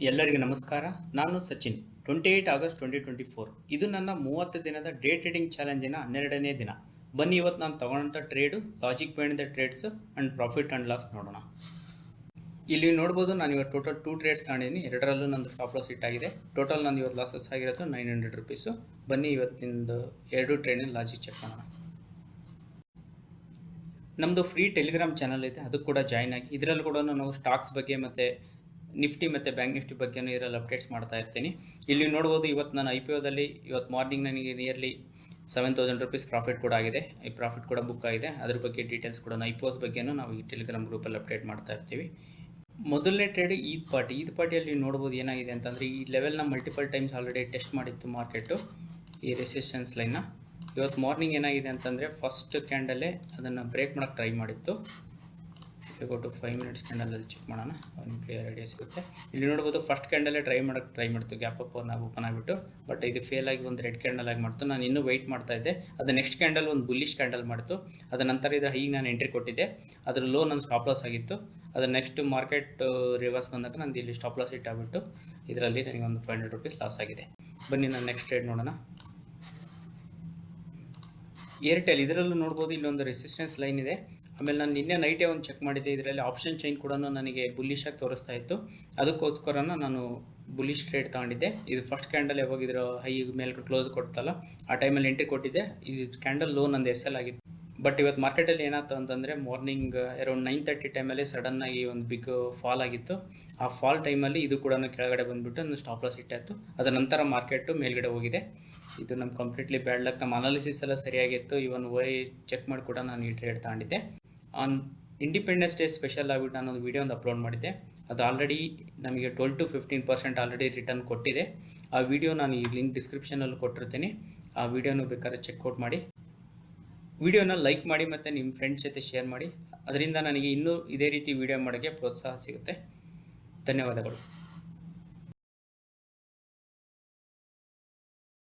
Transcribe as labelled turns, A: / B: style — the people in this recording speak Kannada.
A: ಎಲ್ಲರಿಗೂ ನಮಸ್ಕಾರ. ನಾನು ಸಚಿನ್. 28 ಆಗಸ್ಟ್ 2024 ಇದು ನನ್ನ 30 ದಿನದ ಡೇ ಟ್ರೇಡಿಂಗ್ ಚಾಲೆಂಜಿನ 12ನೇ ದಿನ. ಬನ್ನಿ ಇವತ್ತು ನಾನು ತಗೊಂಡಂಥ trade, logic behind the trades and profit and loss ನೋಡೋಣ. ಇಲ್ಲಿ ನೋಡ್ಬೋದು ನಾನು ಇವತ್ತು ಟೋಟಲ್ 2 ಟ್ರೇಡ್ಸ್ ತಗೊಂಡಿದ್ದೀನಿ. ಎರಡರಲ್ಲೂ ನಂದು ಸ್ಟಾಪ್ ಲಾಸ್ ಹಿಟ್ ಆಗಿದೆ. ಟೋಟಲ್ ನಂದು ಇವತ್ತು ಲಾಸಸ್ ಆಗಿರೋದು 900 ರುಪೀಸು. ಬನ್ನಿ ಇವತ್ತಿಂದು 2 ಟ್ರೇಡಿನ ಲಾಜಿಕ್ ಚೆಕ್ ಮಾಡೋಣ. ನಮ್ಮದು ಫ್ರೀ ಟೆಲಿಗ್ರಾಮ್ ಚಾನಲ್ ಇದೆ, ಅದಕ್ಕೆ ಕೂಡ ಜಾಯ್ನ್ ಆಗಿ. ಇದರಲ್ಲಿ ಕೂಡ ನಾವು ಸ್ಟಾಕ್ಸ್ ಬಗ್ಗೆ ಮತ್ತು ನಿಫ್ಟಿ ಮತ್ತು ಬ್ಯಾಂಕ್ ನಿಫ್ಟಿ ಬಗ್ಗೆನೂ ಇದರಲ್ಲಿ ಅಪ್ಡೇಟ್ಸ್ ಮಾಡ್ತಾ ಇರ್ತೀನಿ. ಇಲ್ಲಿ ನೋಡ್ಬೋದು ಇವತ್ತು ನಾನು IPOದಲ್ಲಿ ಇವತ್ತು ಮಾರ್ನಿಂಗ್ ನನಗೆ ನಿಯರ್ಲಿ 7000 ರುಪೀಸ್ ಪ್ರಾಫಿಟ್ ಕೂಡ ಆಗಿದೆ. ಈ ಪ್ರಾಫಿಟ್ ಕೂಡ ಬುಕ್ ಆಗಿದೆ. ಅದ್ರ ಬಗ್ಗೆ ಡೀಟೇಲ್ಸ್ ಕೂಡ IPOಸ್ ಬಗ್ಗೆನೂ ನಾವು ಈ ಟೆಲಿಗ್ರಾಮ್ ಗ್ರೂಪಲ್ಲಿ ಅಪ್ಡೇಟ್ ಮಾಡ್ತಾ ಇರ್ತೀವಿ. ಮೊದಲನೇ ಟ್ರೇಡ್ ಈದ್ ಪಾರ್ಟಿಯಲ್ಲಿ ನೋಡ್ಬೋದು ಏನಾಗಿದೆ ಅಂತಂದರೆ, ಈ ಲೆವೆಲ್ನ ಮಲ್ಟಿಪಲ್ ಟೈಮ್ಸ್ ಆಲ್ರೆಡಿ ಟೆಸ್ಟ್ ಮಾಡಿತ್ತು ಮಾರ್ಕೆಟು, ಈ ರೆಸಿಸ್ಟೆನ್ಸ್ ಲೈನ್ನ. ಇವತ್ತು ಮಾರ್ನಿಂಗ್ ಏನಾಗಿದೆ ಅಂತಂದರೆ, ಫಸ್ಟ್ ಕ್ಯಾಂಡಲ್ಲೇ ಅದನ್ನು ಬ್ರೇಕ್ ಮಾಡೋಕ್ಕೆ ಟ್ರೈ ಮಾಡಿತ್ತು. ಗೋ ಟು 5 ಮಿನಿಟ್ಸ್ ಕ್ಯಾಂಡಲಲ್ಲಿ ಚೆಕ್ ಮಾಡೋಣ, ಒಂದು ಕ್ಲಿಯರ್ ಐಡಿಯಾ ಸಿಗುತ್ತೆ. ಇಲ್ಲಿ ನೋಡ್ಬೋದು ಫಸ್ಟ್ ಕ್ಯಾಂಡಲ್ಲೇ ಟ್ರೈ ಮಾಡ್ತು, ಗ್ಯಾಪ್ ಅಪ್ ನಾವು ಓಪನ್ ಆಗಿಬಿಟ್ಟು. ಬಟ್ ಇದು ಫೇಲ್ ಆಗಿ ಒಂದು ರೆಡ್ ಕ್ಯಾಂಡಲ್ ಆಗಿ ಮಾಡ್ತು. ನಾನು ಇನ್ನೂ ವೆಯ್ಟ್ ಮಾಡ್ತಾ ಇದ್ದೆ. ಅದು ನೆಕ್ಸ್ಟ್ ಕ್ಯಾಂಡಲ್ ಒಂದು ಬುಲ್ಲಿಶ್ ಕ್ಯಾಂಡಲ್ ಮಾಡ್ತು. ಅದರ ನಂತರ ಇದರ ಈಗ ನಾನು ಎಂಟ್ರಿ ಕೊಟ್ಟಿದ್ದೆ. ಅದರ ಲೋ ನನ್ನ ಸ್ಟಾಪ್ ಲಾಸ್ ಆಗಿತ್ತು. ಅದರ ನೆಕ್ಸ್ಟ್ ಮಾರ್ಕೆಟ್ ರಿವರ್ಸ್ ಬಂದಾಗ ನಂದು ಇಲ್ಲಿ ಸ್ಟಾಪ್ ಲಾಸ್ ಹಿಟ್ ಆಗಿಬಿಟ್ಟು ಇದರಲ್ಲಿ ನನಗೆ ಒಂದು 500 ರುಪೀಸ್ ಲಾಸ್ ಆಗಿದೆ. ಬನ್ನಿ ನಾನು ನೆಕ್ಸ್ಟ್ ಟ್ರೇಡ್ ನೋಡೋಣ. ಏರ್ಟೆಲ್, ಇದರಲ್ಲೂ ನೋಡ್ಬೋದು ಇಲ್ಲೊಂದು ರೆಸಿಸ್ಟೆನ್ಸ್ ಲೈನ್ ಇದೆ. ಆಮೇಲೆ ನಾನು ನಿನ್ನೆ ನೈಟೇ ಒಂದು ಚೆಕ್ ಮಾಡಿದ್ದೆ, ಇದರಲ್ಲಿ ಆಪ್ಷನ್ ಚೈನ್ ಕೂಡ ನನಗೆ ಬುಲ್ಲಿಶಾಗಿ ತೋರಿಸ್ತಾ ಇತ್ತು. ಅದಕ್ಕೋಸ್ಕರ ನಾನು ಬುಲ್ಲಿಶ್ ಟ್ರೇಡ್ ತೊಗೊಂಡಿದ್ದೆ. ಇದು ಫಸ್ಟ್ ಕ್ಯಾಂಡಲ್ ಯಾವಾಗ ಇದರ ಹೈ ಮೇಲೆ ಕ್ಲೋಸ್ ಕೊಡ್ತಲ್ಲ, ಆ ಟೈಮಲ್ಲಿ ಎಂಟ್ರಿ ಕೊಟ್ಟಿದ್ದೆ. ಈ ಕ್ಯಾಂಡಲ್ ಲೋ ನಂದು SL ಆಗಿತ್ತು. ಬಟ್ ಇವತ್ತು ಮಾರ್ಕೆಟಲ್ಲಿ ಏನಾಯ್ತು ಅಂತಂದರೆ, ಮಾರ್ನಿಂಗ್ ಅರೌಂಡ್ 9:30 ಟೈಮಲ್ಲಿ ಸಡನ್ನಾಗಿ ಒಂದು ಬಿಗ್ ಫಾಲ್ ಆಗಿತ್ತು. ಆ ಫಾಲ್ ಟೈಮಲ್ಲಿ ಇದು ಕೂಡ ಕೆಳಗಡೆ ಬಂದುಬಿಟ್ಟು ನನ್ನ ಸ್ಟಾಪ್ ಲಾಸ್ ಹಿಟ್ಟಾಯಿತು. ಅದರ ನಂತರ ಮಾರ್ಕೆಟು ಮೇಲ್ಗಡೆ ಹೋಗಿದೆ. ಇದು ನಮ್ಮ ಕಂಪ್ಲೀಟ್ಲಿ ಬ್ಯಾಡ್ ಲಕ್. ನಮ್ಮ ಅನಾಲಿಸಿಸ್ ಎಲ್ಲ ಸರಿಯಾಗಿತ್ತು. ಇವನ್ ಚೆಕ್ ಮಾಡಿ ಕೂಡ ನಾನು ಈ ಟ್ರೇಡ್ ತಗೊಂಡಿದ್ದೆ. ಆನ್ ಇಂಡಿಪೆಂಡೆನ್ಸ್ ಡೇ ಸ್ಪೆಷಲ್ ಆಗಿಬಿಟ್ಟು ನಾನು ಒಂದು ವೀಡಿಯೋ ಅಪ್ಲೋಡ್ ಮಾಡಿದ್ದೆ. ಅದು ಆಲ್ರೆಡಿ ನಮಗೆ 12 to 15% ಆಲ್ರೆಡಿ ರಿಟರ್ನ್ ಕೊಟ್ಟಿದೆ. ಆ ವಿಡಿಯೋ ನಾನು ಈ ಲಿಂಕ್ ಡಿಸ್ಕ್ರಿಪ್ಷನಲ್ಲಿ ಕೊಟ್ಟಿರ್ತೀನಿ. ಆ ವಿಡಿಯೋನು ಬೇಕಾದ್ರೆ ಚೆಕ್ಔಟ್ ಮಾಡಿ. ವಿಡಿಯೋನ ಲೈಕ್ ಮಾಡಿ ಮತ್ತು ನಿಮ್ಮ ಫ್ರೆಂಡ್ಸ್ ಜೊತೆ ಶೇರ್ ಮಾಡಿ. ಅದರಿಂದ ನನಗೆ ಇನ್ನೂ ಇದೇ ರೀತಿ ವಿಡಿಯೋ ಮಾಡೋಕ್ಕೆ ಪ್ರೋತ್ಸಾಹ ಸಿಗುತ್ತೆ. ಧನ್ಯವಾದಗಳು.